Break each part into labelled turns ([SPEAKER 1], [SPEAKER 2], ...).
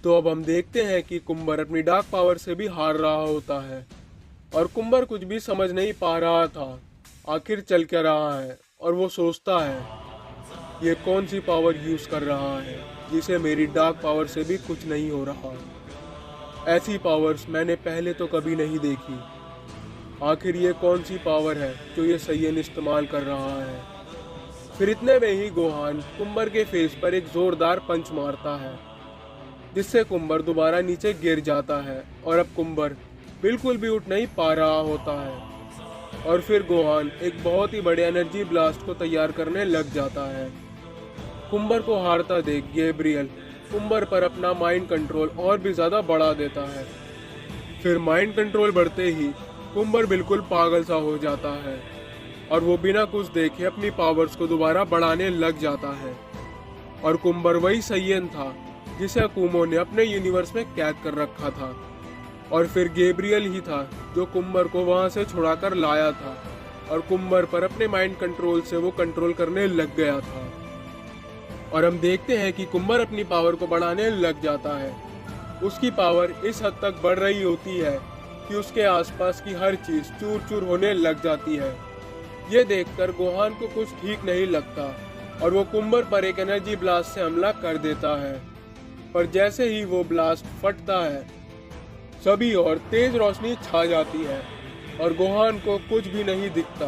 [SPEAKER 1] तो अब हम देखते हैं कि कुंबर अपनी डार्क पावर से भी हार रहा होता है और कुंबर कुछ भी समझ नहीं पा रहा था आखिर चल क्या रहा है। और वो सोचता है ये कौन सी पावर यूज कर रहा है जिसे मेरी डार्क पावर से भी कुछ नहीं हो रहा। ऐसी पावर्स मैंने पहले तो कभी नहीं देखी। आखिर ये कौन सी पावर है जो ये सय्यन इस्तेमाल कर रहा है। फिर इतने में ही गोहान कुंबर के फेस पर एक जोरदार पंच मारता है जिससे कुंबर दोबारा नीचे गिर जाता है और अब कुंबर बिल्कुल भी उठ नहीं पा रहा होता है। और फिर गोहान एक बहुत ही बड़े एनर्जी ब्लास्ट को तैयार करने लग जाता है। कुंबर को हारता देख गैब्रियल कुंबर पर अपना माइंड कंट्रोल और भी ज्यादा बढ़ा देता है। फिर माइंड कंट्रोल बढ़ते ही कुंबर बिल्कुल पागल सा हो जाता है और वो बिना कुछ देखे अपनी पावर्स को दोबारा बढ़ाने लग जाता है। और कुंबर वही सय्यन था जिसे अकुमो ने अपने यूनिवर्स में कैद कर रखा था और फिर गैब्रियल ही था जो कुंबर को वहां से छुड़ाकर लाया था और कुंबर पर अपने माइंड कंट्रोल से वो कंट्रोल करने लग गया था। और हम देखते हैं कि कुंबर अपनी पावर को बढ़ाने लग जाता है। उसकी पावर इस हद तक बढ़ रही होती है कि उसके आसपास की हर चीज चूर चूर होने लग जाती है। ये देखकर गोहान को कुछ ठीक नहीं लगता और वो कुंबर पर एक एनर्जी ब्लास्ट से हमला कर देता है। पर जैसे ही वो ब्लास्ट फटता है सभी और तेज रोशनी छा जाती है और गोहान को कुछ भी नहीं दिखता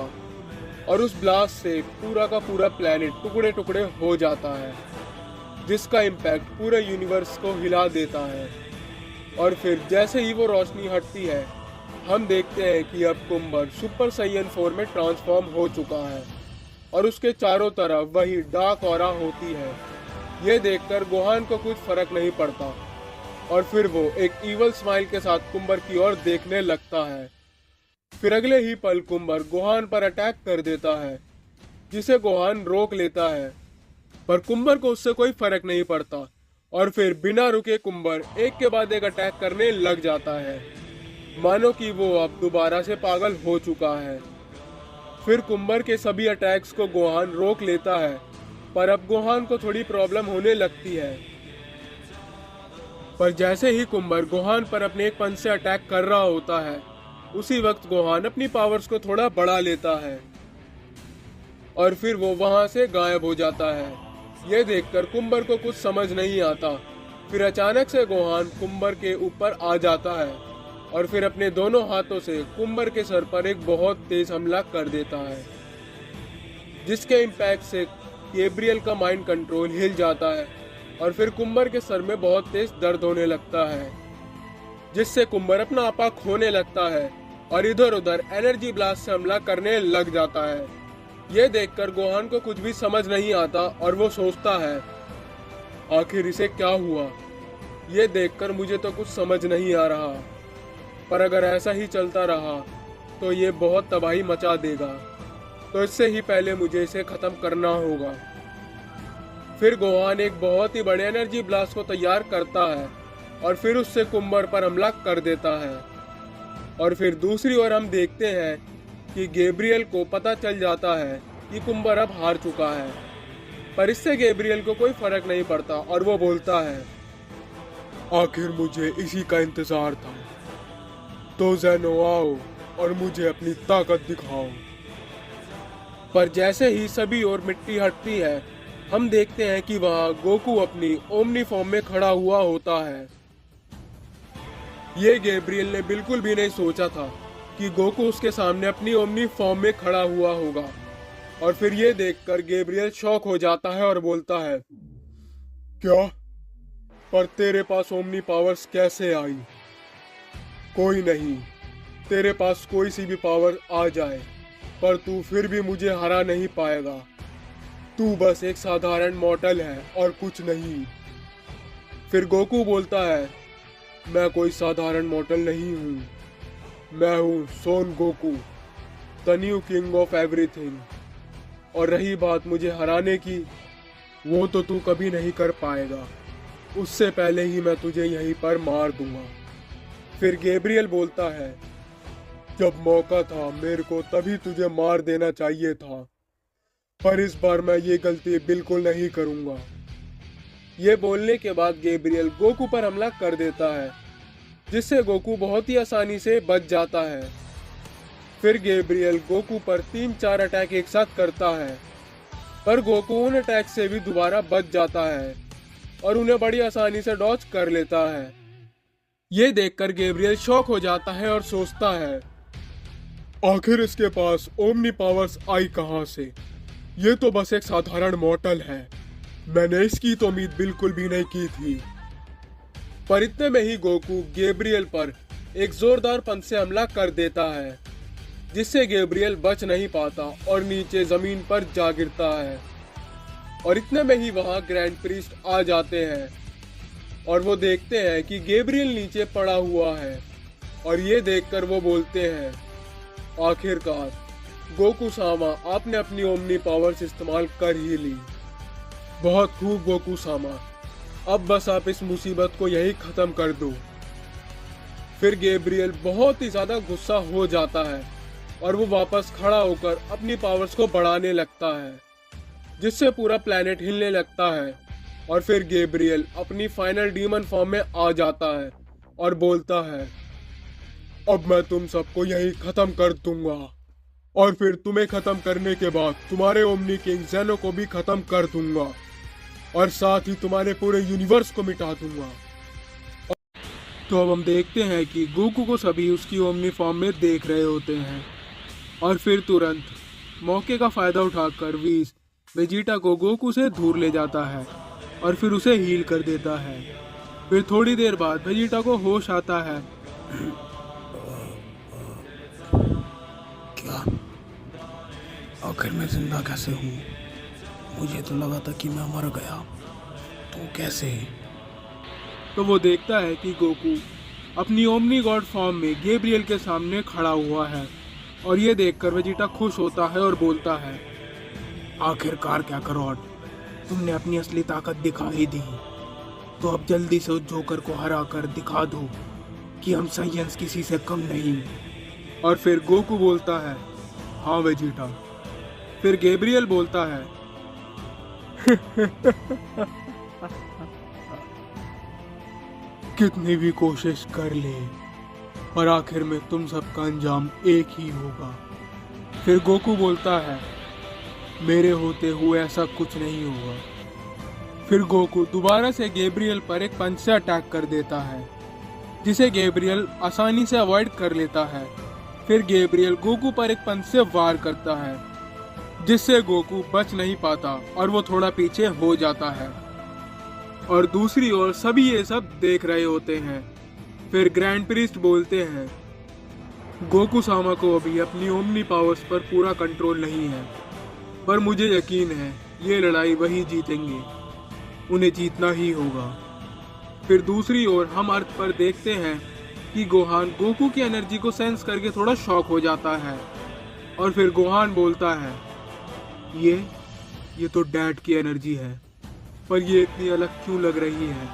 [SPEAKER 1] और उस ब्लास्ट से पूरा का पूरा प्लेनेट टुकड़े टुकड़े हो जाता है जिसका इम्पैक्ट पूरे यूनिवर्स को हिला देता है। और फिर जैसे ही वो रोशनी हटती है हम देखते हैं कि अब कुंबर सुपर सैयन 4 में ट्रांसफॉर्म हो चुका है और उसके चारों तरफ वही डार्क ऑरा होती है। ये देखकर गोहान को कुछ फर्क नहीं पड़ता और फिर वो एक इवल स्माइल के साथ कुंबर की ओर देखने लगता है। फिर अगले ही पल कुंबर गोहान पर अटैक कर देता है जिसे गोहान रोक लेता है पर कुंबर को उससे कोई फर्क नहीं पड़ता और फिर बिना रुके कुंबर एक के बाद एक अटैक करने लग जाता है मानो कि वो अब दोबारा से पागल हो चुका है। फिर कुंबर के सभी अटैक्स को गोहान रोक लेता है पर अब गोहान को थोड़ी प्रॉब्लम होने लगती है। पर जैसे ही कुंबर गोहान पर अपने एक पंच से अटैक कर रहा होता है उसी वक्त गोहान अपनी पावर्स को थोड़ा बढ़ा लेता है और फिर वो वहां से गायब हो जाता है। ये देखकर कुंबर को कुछ समझ नहीं आता। फिर अचानक से गोहान कुंबर के ऊपर आ जाता है और फिर अपने दोनों हाथों से कुंबर के सर पर एक बहुत तेज हमला कर देता है जिसके इम्पैक्ट से गैब्रियल का माइंड कंट्रोल हिल जाता है और फिर कुंबर के सर में बहुत तेज दर्द होने लगता है जिससे कुंबर अपना आपा खोने लगता है और इधर उधर एनर्जी ब्लास्ट से हमला करने लग जाता है। ये देखकर गोहान को कुछ भी समझ नहीं आता और वो सोचता है आखिर इसे क्या हुआ। ये देखकर मुझे तो कुछ समझ नहीं आ रहा पर अगर ऐसा ही चलता रहा तो ये बहुत तबाही मचा देगा तो इससे ही पहले मुझे इसे खत्म करना होगा। फिर गोहान एक बहुत ही बड़े एनर्जी ब्लास्ट को तैयार करता है और फिर उससे कुंबर पर हमला कर देता है। और फिर दूसरी ओर हम देखते हैं कि गैब्रियल को पता चल जाता है कि कुंबर अब हार चुका है पर इससे गैब्रियल को कोई फर्क नहीं पड़ता और वो बोलता है आखिर मुझे इसी का इंतजार था तो ज़ेनो आओ और मुझे अपनी ताकत दिखाओ। पर जैसे ही सभी और मिट्टी हटती है हम देखते हैं कि वहाँ गोकू अपनी ओमनी फॉर्म में खड़ा हुआ होता है। ये गैब्रियल ने बिल्कुल भी नहीं सोचा था कि गोकू उसके सामने अपनी ओमनी फॉर्म में खड़ा हुआ होगा और फिर ये देखकर गैब्रियल शॉक हो जाता है और बोलता है क्या पर तेरे पास ओमनी पावर्स कैसे आई। कोई नहीं तेरे पास कोई सी भी पावर आ जाए पर तू फिर भी मुझे हरा नहीं पाएगा। तू बस एक साधारण मॉर्टल है और कुछ नहीं। फिर गोकू बोलता है मैं कोई साधारण मॉर्टल नहीं हूँ। मैं हूँ Son Goku the new king of everything और रही बात मुझे हराने की वो तो तू कभी नहीं कर पाएगा। उससे पहले ही मैं तुझे यहीं पर मार दूंगा। फिर गैब्रियल बोलता है जब मौका था मेरे को तभी तुझे मार देना चाहिए था पर इस बार मैं ये गलती बिल्कुल नहीं करूंगा। ये बोलने के बाद गैब्रियल गोकू पर हमला कर देता है, जिससे गोकू बहुत ही आसानी से बच जाता है। फिर गैब्रियल गोकू पर 3-4 अटैक एक साथ करता है, पर गोकू उन अटैक से भी दोबारा बच जाता है और उन्हें बड़ी आसानी से डॉज कर लेता है। ये देखकर गैब्रियल शॉक हो जाता है और सोचता है, आखिर इसके पास ओमनी पावर्स आई कहां से? ये तो बस एक साधारण मॉर्टल है। मैंने इसकी तो उम्मीद बिल्कुल भी नहीं की थी। पर इतने में ही गोकू गैब्रियल पर एक जोरदार पंच से हमला कर देता है, जिससे गैब्रियल बच नहीं पाता और नीचे जमीन पर जा गिरता है। और इतने में ही वहां ग्रैंड प्रीस्ट आ जाते हैं और वो देखते हैं कि गैब्रियल नीचे पड़ा हुआ है। और ये देखकर वो बोलते हैं, आखिरकार गोकू सामा, आपने अपनी ओमनी पावर्स इस्तेमाल कर ही ली। बहुत खूब गोकू सामा, अब बस आप इस मुसीबत को यही खत्म कर दो। फिर गैब्रियल बहुत ही ज्यादा गुस्सा हो जाता है और वो वापस खड़ा होकर अपनी पावर्स को बढ़ाने लगता है, जिससे पूरा प्लेनेट हिलने लगता है। और फिर गैब्रियल अपनी फाइनल डीमन फॉर्म में आ जाता है और बोलता है, अब मैं तुम सबको यही खत्म कर दूंगा और फिर तुम्हें खत्म करने के बाद तुम्हारे ओमनी किंग ज़ेनो को भी खत्म कर दूंगा और साथ ही तुम्हारे पूरे यूनिवर्स को मिटा दूंगा। तो अब हम देखते हैं कि गोकू को सभी उसकी ओमनी फॉर्म में देख रहे होते हैं और फिर तुरंत मौके का फायदा उठाकर व्हीस वेजिटा को गोकू से दूर ले जाता है और फिर उसे हील कर देता है। फिर थोड़ी देर बाद वेजिटा को होश आता है।
[SPEAKER 2] क्या? आखिर मैं जिंदा कैसे हूँ? मुझे तो लगा था कि मैं मर गया। तो कैसे?
[SPEAKER 1] तो वो देखता है कि गोकू अपनी ओमनी गॉड फॉर्म में गैब्रियल के सामने खड़ा हुआ है और ये देखकर वेजिटा खुश होता है और बोलता है,
[SPEAKER 2] आखिरकार क्या करोट, तुमने अपनी असली ताकत दिखा ही दी। तो अब जल्दी से उस जोकर को हरा कर दिखा दो कि हम साइंस किसी से कम नहीं।
[SPEAKER 1] और फिर गोकू बोलता है, हाँ वेजिटा। फिर गैब्रियल बोलता है, कितनी भी कोशिश कर ले पर आखिर में तुम सबका अंजाम एक ही होगा। फिर गोकू बोलता है, मेरे होते हुए ऐसा कुछ नहीं होगा। फिर गोकू दोबारा से गैब्रियल पर एक पंच से अटैक कर देता है, जिसे गैब्रियल आसानी से अवॉइड कर लेता है। फिर गैब्रियल गोकू पर एक पंच से वार करता है, जिससे गोकू बच नहीं पाता और वो थोड़ा पीछे हो जाता है। और दूसरी ओर सभी ये सब देख रहे होते हैं। फिर ग्रैंड प्रीस्ट बोलते हैं, गोकू सामा को अभी अपनी ओमनी पावर्स पर पूरा कंट्रोल नहीं है, पर मुझे यकीन है ये लड़ाई वही जीतेंगे, उन्हें जीतना ही होगा। फिर दूसरी ओर हम अर्थ पर देखते हैं कि गोहान गोकू की एनर्जी को सेंस करके थोड़ा शॉक हो जाता है और फिर गोहान बोलता है, ये तो डैड की एनर्जी है, पर ये इतनी अलग क्यों लग रही है?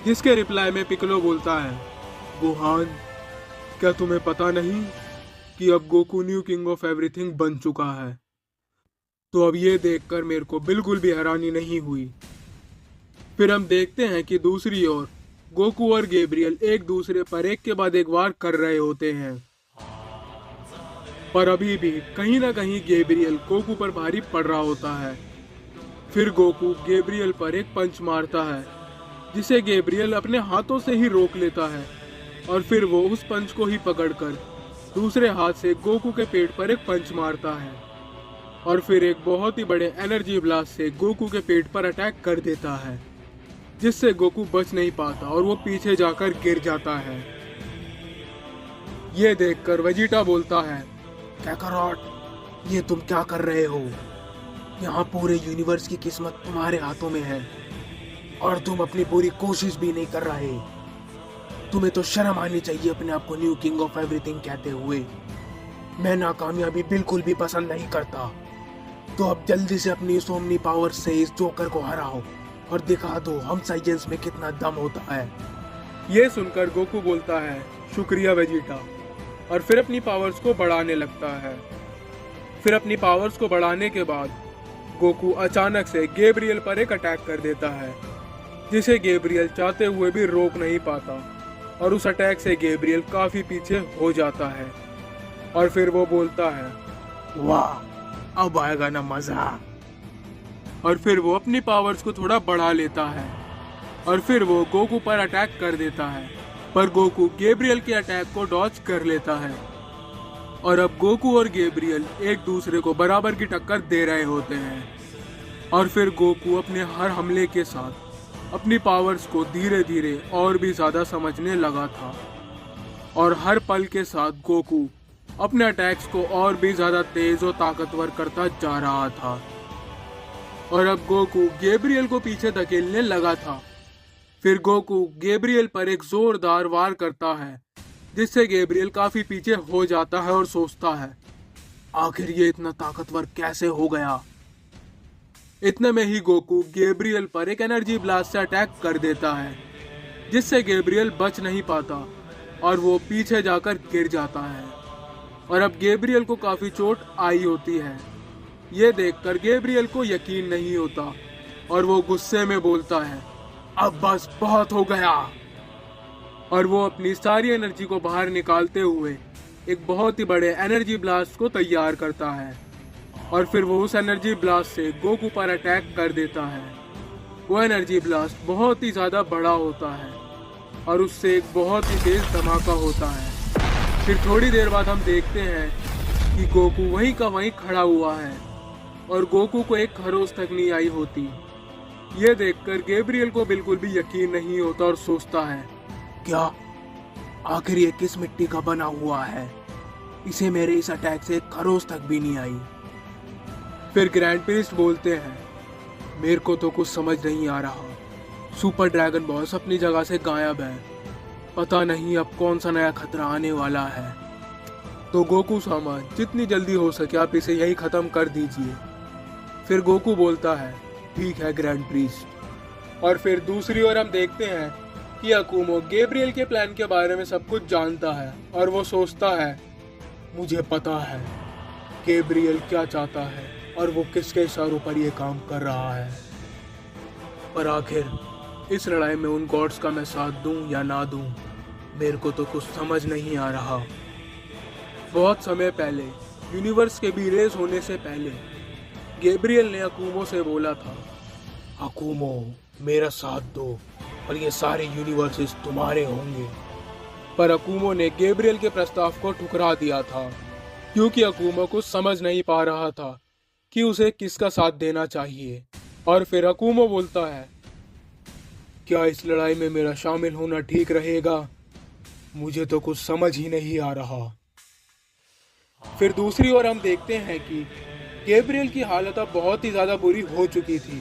[SPEAKER 1] जिसके रिप्लाई में पिकलो बोलता है, गोहान, क्या तुम्हें पता नहीं कि अब Goku new king of everything बन चुका है? तो अब ये देखकर मेरे को बिल्कुल भी हैरानी नहीं हुई। फिर हम देखते हैं कि दूसरी ओर गोकू और गैब्रियल एक दूसरे पर एक के बाद एक वार कर रहे होते हैं, पर अभी भी कहीं ना कहीं गैब्रियल गोकू पर भारी पड़ रहा होता है। फिर गोकू गैब्रियल पर एक पंच मारता है, जिसे गैब्रियल अपने हाथों से ही रोक लेता है और फिर वो उस पंच को ही पकड़कर दूसरे हाथ से गोकू के पेट पर एक पंच मारता है और फिर एक बहुत ही बड़े एनर्जी ब्लास्ट से गोकू के पेट पर अटैक कर देता है, जिससे गोकू बच नहीं पाता और वो पीछे जाकर गिर जाता है। ये देखकर वेजिटा बोलता है,
[SPEAKER 2] काकारोट, ये तुम क्या कर रहे हो? यहाँ पूरे यूनिवर्स की किस्मत तुम्हारे हाथों में है और तुम अपनी पूरी कोशिश भी नहीं कर रहे। तुम्हें तो शर्म आनी चाहिए अपने आप को न्यू किंग ऑफ एवरीथिंग कहते हुए। मैं नाकामयाबी बिल्कुल भी पसंद नहीं करता। तो अब जल्दी से अपनी इस ओमनी पावर से इस जोकर को हराओ और दिखा दो हम साइंस में कितना दम होता है।
[SPEAKER 1] ये सुनकर गोकू बोलता है, शुक्रिया वेजिटा, और फिर अपनी पावर्स को बढ़ाने लगता है। फिर अपनी पावर्स को बढ़ाने के बाद गोकू अचानक से गैब्रियल पर एक अटैक कर देता है जिसे गैब्रियल चाहते हुए भी रोक नहीं पाता और उस अटैक से गैब्रियल काफी पीछे हो जाता है। और फिर वो बोलता है,
[SPEAKER 2] वाह, अब आएगा ना मजा।
[SPEAKER 1] और फिर वो अपनी पावर्स को थोड़ा बढ़ा लेता है और फिर वो गोकू पर अटैक कर देता है, पर गोकू गैब्रियल के अटैक को डॉज कर लेता है। और अब गोकू और गैब्रियल एक दूसरे को बराबर की टक्कर दे रहे होते हैं। और फिर गोकू अपने हर हमले के साथ अपनी पावर्स को धीरे धीरे और भी ज्यादा समझने लगा था और हर पल के साथ गोकू अपने अटैक्स को और भी ज्यादा तेज और ताकतवर करता जा रहा था। और अब गोकू गैब्रियल को पीछे धकेलने लगा था। फिर गोकू गैब्रियल पर एक जोरदार वार करता है, जिससे गैब्रियल काफी पीछे हो जाता है और सोचता है,
[SPEAKER 2] आखिर ये इतना ताकतवर कैसे हो गया।
[SPEAKER 1] इतने में ही गोकू गैब्रियल पर एक एनर्जी ब्लास्ट से अटैक कर देता है, जिससे गैब्रियल बच नहीं पाता और वो पीछे जाकर गिर जाता है। और अब गैब्रियल को काफी चोट आई होती है। ये देखकर गैब्रियल को यकीन नहीं होता और वो गुस्से में बोलता है,
[SPEAKER 2] अब बस बहुत हो गया।
[SPEAKER 1] और वो अपनी सारी एनर्जी को बाहर निकालते हुए एक बहुत ही बड़े एनर्जी ब्लास्ट को तैयार करता है। और फिर वो उस एनर्जी ब्लास्ट से गोकू पर अटैक कर देता है। वो एनर्जी ब्लास्ट बहुत ही ज़्यादा बड़ा होता है और उससे एक बहुत ही तेज धमाका होता है। फिर थोड़ी देर बाद हम देखते हैं कि गोकू वहीं का वहीं खड़ा हुआ है और गोकू को एक खरोच तक नहीं आई होती। ये देखकर गैब्रियल को बिल्कुल भी यकीन नहीं होता और सोचता है,
[SPEAKER 2] क्या आखिर ये किस मिट्टी का बना हुआ है, इसे मेरे इस अटैक से खरोच तक भी नहीं आई।
[SPEAKER 1] फिर ग्रैंड प्रिस्ट बोलते हैं, मेरे को तो कुछ समझ नहीं आ रहा। सुपर ड्रैगन बॉस अपनी जगह से गायब है, पता नहीं अब कौन सा नया खतरा आने वाला है। तो गोकू सामा, जितनी जल्दी हो सके आप इसे यही खत्म कर दीजिए। फिर गोकू बोलता है, ठीक है ग्रैंड प्रिस्ट। और फिर दूसरी ओर हम देखते हैं कि अकुमो गैब्रियल के प्लान के बारे में सब कुछ जानता है और वो सोचता है, मुझे पता है गैब्रियल क्या चाहता है और वो किसके इशारों पर ये काम कर रहा है। पर आखिर इस लड़ाई में उन गॉड्स का मैं साथ दूं या ना दूं, मेरे को तो कुछ समझ नहीं आ रहा। बहुत समय पहले यूनिवर्स के भी रेस होने से पहले गैब्रियल ने अकुमो से बोला था,
[SPEAKER 2] अकुमो मेरा साथ दो और ये सारे यूनिवर्सेस तुम्हारे होंगे।
[SPEAKER 1] पर अकुमो ने गैब्रियल के प्रस्ताव को ठुकरा दिया था, क्योंकि अकुमो को समझ नहीं पा रहा था कि उसे किसका साथ देना चाहिए। और फिर अकुमो बोलता है, क्या इस लड़ाई में मेरा शामिल होना ठीक रहेगा? मुझे तो कुछ समझ ही नहीं आ रहा। फिर दूसरी ओर हम देखते हैं कि गैब्रियल की हालत अब बहुत ही ज्यादा बुरी हो चुकी थी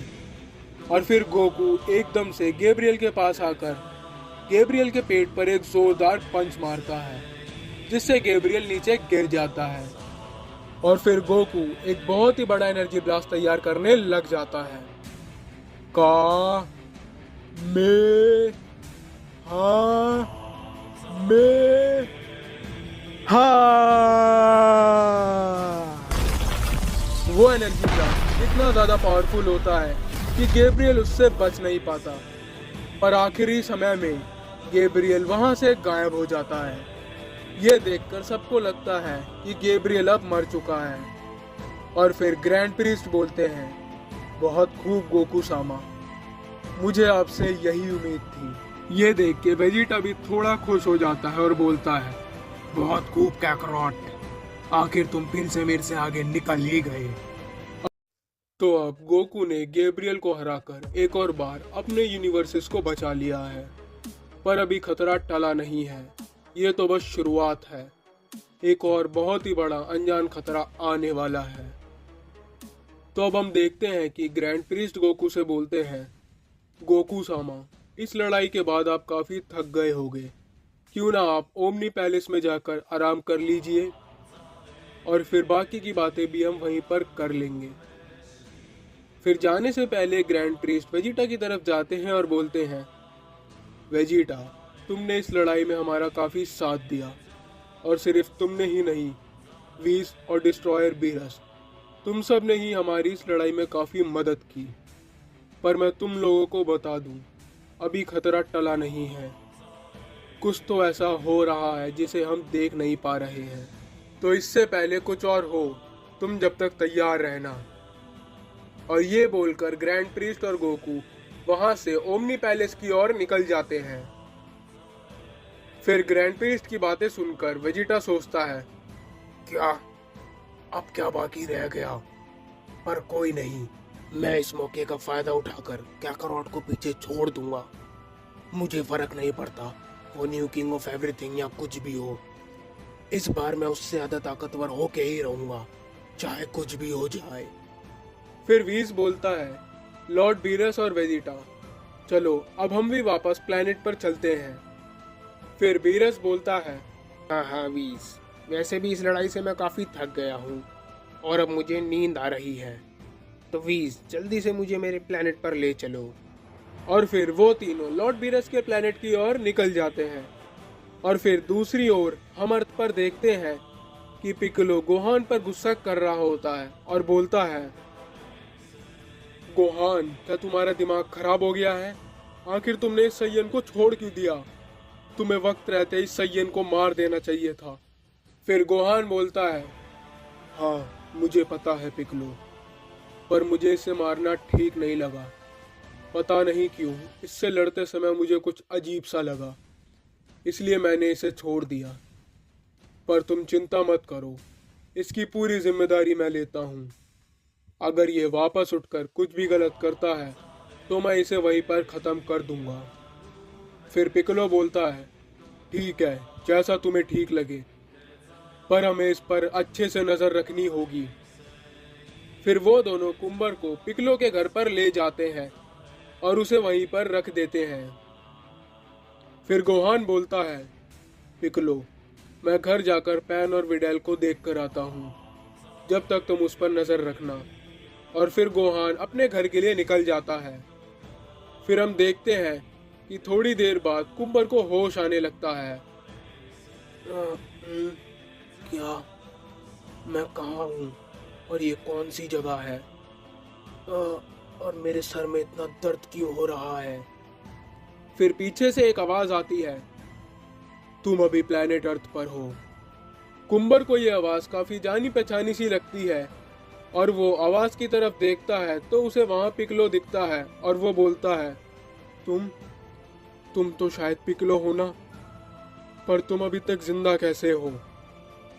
[SPEAKER 1] और फिर गोकू एकदम से गैब्रियल के पास आकर गैब्रियल के पेट पर एक जोरदार पंच मारता है, जिससे गैब्रियल नीचे गिर जाता है। और फिर गोकू एक बहुत ही बड़ा एनर्जी ब्लास्ट तैयार करने लग जाता है। का में वो एनर्जी ब्लास्ट इतना ज्यादा पावरफुल होता है कि गैब्रियल उससे बच नहीं पाता। पर आखिरी समय में गैब्रियल वहां से गायब हो जाता है। ये देखकर सबको लगता है कि गैब्रियल अब मर चुका है। और फिर ग्रैंड प्रीस्ट बोलते हैं, बहुत खूब गोकू सामा, मुझे आपसे यही उम्मीद थी। ये देख के वेजिटा भी थोड़ा खुश हो जाता है और बोलता है,
[SPEAKER 2] बहुत खूब कैकरॉट, आखिर तुम फिर से मेरे से आगे निकल ही गए।
[SPEAKER 1] तो अब गोकू ने गैब्रियल को हराकर एक और बार अपने यूनिवर्सेस को बचा लिया है। पर अभी खतरा टला नहीं है, ये तो बस शुरुआत है। एक और बहुत ही बड़ा अनजान खतरा आने वाला है। तो अब हम देखते हैं कि ग्रैंड प्रीस्ट गोकू से बोलते हैं, गोकू सामा, इस लड़ाई के बाद आप काफी थक गए होंगे, क्यों ना आप ओमनी पैलेस में जाकर आराम कर लीजिए और फिर बाकी की बातें भी हम वहीं पर कर लेंगे। फिर जाने से पहले ग्रैंड प्रीस्ट वेजिटा की तरफ जाते हैं और बोलते हैं, वेजिटा, तुमने इस लड़ाई में हमारा काफी साथ दिया और सिर्फ तुमने ही नहीं, वीस और डिस्ट्रॉयर बीरस, तुम सब ने ही हमारी इस लड़ाई में काफी मदद की। पर मैं तुम लोगों को बता दूं अभी खतरा टला नहीं है। कुछ तो ऐसा हो रहा है जिसे हम देख नहीं पा रहे हैं। तो इससे पहले कुछ और हो, तुम जब तक तैयार रहना। और ये बोलकर ग्रैंड प्रीस्ट और गोकू वहां से ओमनी पैलेस की ओर निकल जाते हैं। फिर ग्रैंड प्रीस्ट की बातें सुनकर वेजिटा सोचता है,
[SPEAKER 2] क्या अब क्या बाकी रह गया? पर कोई नहीं, मैं इस मौके का फायदा उठाकर काकारोट को पीछे छोड़ दूंगा। मुझे फर्क नहीं पड़ता वो न्यू किंग ऑफ एवरीथिंग या कुछ भी हो। इस बार मैं उससे ज्यादा ताकतवर होके ही रहूंगा, चाहे कुछ भी हो जाए।
[SPEAKER 1] फिर वीस बोलता है, लॉर्ड बीरस और वेजिटा, चलो अब हम भी वापस प्लेनेट पर चलते हैं। फिर बीरस बोलता है,
[SPEAKER 2] हाँ वीस, वैसे भी इस लड़ाई से मैं काफी थक गया हूँ और अब मुझे नींद आ रही है। तो वीस, जल्दी से मुझे मेरे प्लेनेट पर ले चलो।
[SPEAKER 1] और फिर वो तीनों लॉर्ड बीरस के प्लेनेट की ओर निकल जाते हैं। और फिर दूसरी ओर हम अर्थ पर देखते हैं कि पिक्कोलो गोहान पर गुस्सा कर रहा होता है और बोलता है, गोहान, क्या तुम्हारा दिमाग खराब हो गया है? आखिर तुमने इस सैयन को छोड़ क्यों दिया? तुम्हें वक्त रहते इस सैयन को मार देना चाहिए था। फिर गोहान बोलता है, हाँ मुझे पता है पिक्कोलो, पर मुझे इसे मारना ठीक नहीं लगा। पता नहीं क्यों इससे लड़ते समय मुझे कुछ अजीब सा लगा, इसलिए मैंने इसे छोड़ दिया। पर तुम चिंता मत करो, इसकी पूरी जिम्मेदारी मैं लेता हूँ। अगर ये वापस उठकर कुछ भी गलत करता है तो मैं इसे वहीं पर ख़त्म कर दूंगा। फिर पिक्कोलो बोलता है, ठीक है, जैसा तुम्हें ठीक लगे, पर हमें इस पर अच्छे से नज़र रखनी होगी। फिर वो दोनों कुम्बर को पिक्कोलो के घर पर ले जाते हैं और उसे वहीं पर रख देते हैं। फिर गोहान बोलता है, पिक्कोलो, मैं घर जाकर पैन और विडेल को देख कर आता हूँ, जब तक तुम उस पर नज़र रखना। और फिर गोहान अपने घर के लिए निकल जाता है। फिर हम देखते हैं कि थोड़ी देर बाद कुम्बर को होश आने लगता है।
[SPEAKER 2] क्या मैं कहाँ हूँ और ये कौन सी जगह है? और मेरे सर में इतना दर्द क्यों हो रहा है?
[SPEAKER 1] फिर पीछे से एक आवाज आती है, तुम अभी प्लेनेट अर्थ पर हो। कुम्बर को यह आवाज काफी जानी पहचानी सी लगती है और वो आवाज की तरफ देखता है तो उसे वहां पिक्कोलो दिखता है और वो बोलता है, तुम तो शायद पिक्कोलो हो ना, पर तुम अभी तक जिंदा कैसे हो?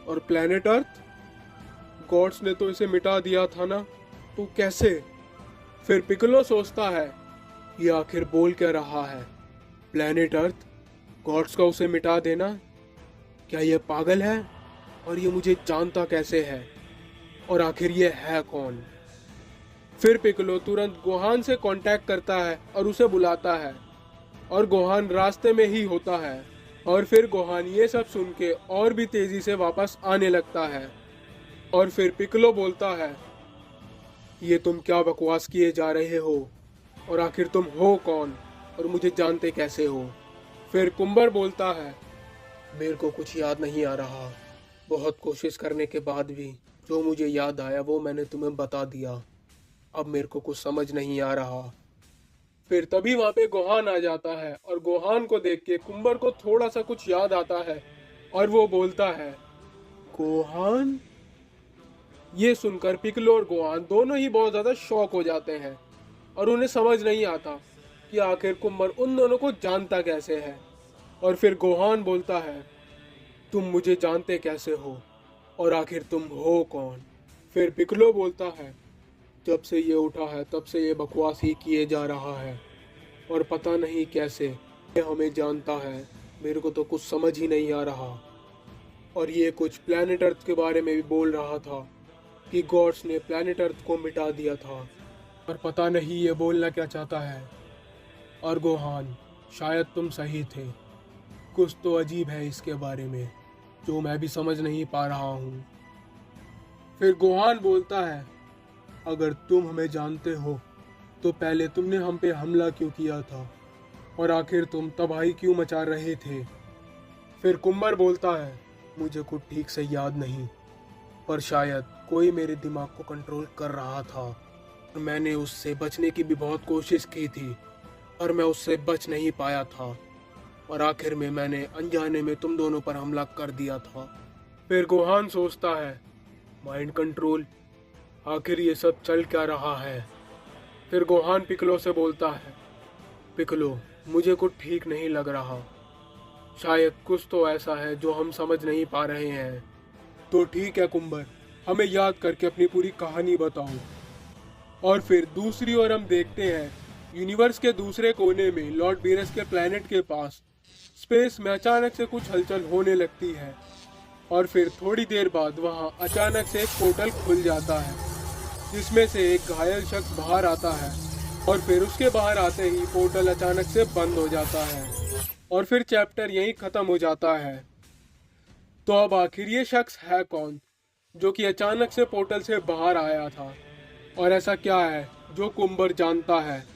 [SPEAKER 1] और प्लेनेट अर्थ, गॉड्स ने तो इसे मिटा दिया था ना, तो कैसे? फिर पिक्कोलो सोचता है, ये आखिर बोल क्या रहा है? प्लेनेट अर्थ, गॉड्स का उसे मिटा देना? क्या ये पागल है? और ये मुझे जानता कैसे है? और आखिर ये है कौन? फिर पिक्कोलो तुरंत गोहान से कांटेक्ट करता है और उसे बुलाता है और गोहान रास्ते में ही होता है। और फिर गोहान ये सब सुन के और भी तेजी से वापस आने लगता है। और फिर पिक्कोलो बोलता है, ये तुम क्या बकवास किए जा रहे हो? और आखिर तुम हो कौन और मुझे जानते कैसे हो? फिर कुम्बर बोलता है, मेरे को कुछ याद नहीं आ रहा। बहुत कोशिश करने के बाद भी जो मुझे याद आया वो मैंने तुम्हें बता दिया। अब मेरे को कुछ समझ नहीं आ रहा। फिर तभी वहां पे गोहान आ जाता है और गोहान को देख के कुम्बर को थोड़ा सा कुछ याद आता है और वो बोलता है, गोहान? ये सुनकर पिक्कोलो और गोहान दोनों ही बहुत ज्यादा शॉक हो जाते हैं और उन्हें समझ नहीं आता कि आखिर कुम्बर उन दोनों को जानता कैसे है। और फिर गोहान बोलता है, तुम मुझे जानते कैसे हो और आखिर तुम हो कौन? फिर पिक्कोलो बोलता है, जब से ये उठा है तब से ये बकवास ही किए जा रहा है और पता नहीं कैसे ये हमें जानता है। मेरे को तो कुछ समझ ही नहीं आ रहा। और ये कुछ प्लैनेट अर्थ के बारे में भी बोल रहा था कि गॉड्स ने प्लैनेट अर्थ को मिटा दिया था, पर पता नहीं ये बोलना क्या चाहता है। और गोहान, शायद तुम सही थे, कुछ तो अजीब है इसके बारे में जो मैं भी समझ नहीं पा रहा हूँ। फिर गोहान बोलता है, अगर तुम हमें जानते हो तो पहले तुमने हम पे हमला क्यों किया था और आखिर तुम तबाही क्यों मचा रहे थे? फिर कुम्बर बोलता है, मुझे कुछ ठीक से याद नहीं, पर शायद कोई मेरे दिमाग को कंट्रोल कर रहा था और मैंने उससे बचने की भी बहुत कोशिश की थी, और मैं उससे बच नहीं पाया था और आखिर में मैंने अनजाने में तुम दोनों पर हमला कर दिया था। फिर गोहान सोचता है, माइंड कंट्रोल, आखिर ये सब चल क्या रहा है। फिर गोहान पिकलो से बोलता है, पिकलो, मुझे कुछ ठीक नहीं लग रहा, शायद कुछ तो ऐसा है जो हम समझ नहीं पा रहे हैं। तो ठीक है कुंबर, हमें याद करके अपनी पूरी कहानी बताओ। और फिर दूसरी ओर हम देखते हैं यूनिवर्स के दूसरे कोने में लॉर्ड बीरस के प्लेनेट के पास स्पेस में अचानक से कुछ हलचल होने लगती है और फिर थोड़ी देर बाद वहां अचानक से एक पोर्टल खुल जाता है जिसमें से एक घायल शख्स बाहर आता है और फिर उसके बाहर आते ही पोर्टल अचानक से बंद हो जाता है और फिर चैप्टर यहीं खत्म हो जाता है। तो अब आखिर ये शख्स है कौन जो कि अचानक से पोर्टल से बाहर आया था और ऐसा क्या है जो कुंबर जानता है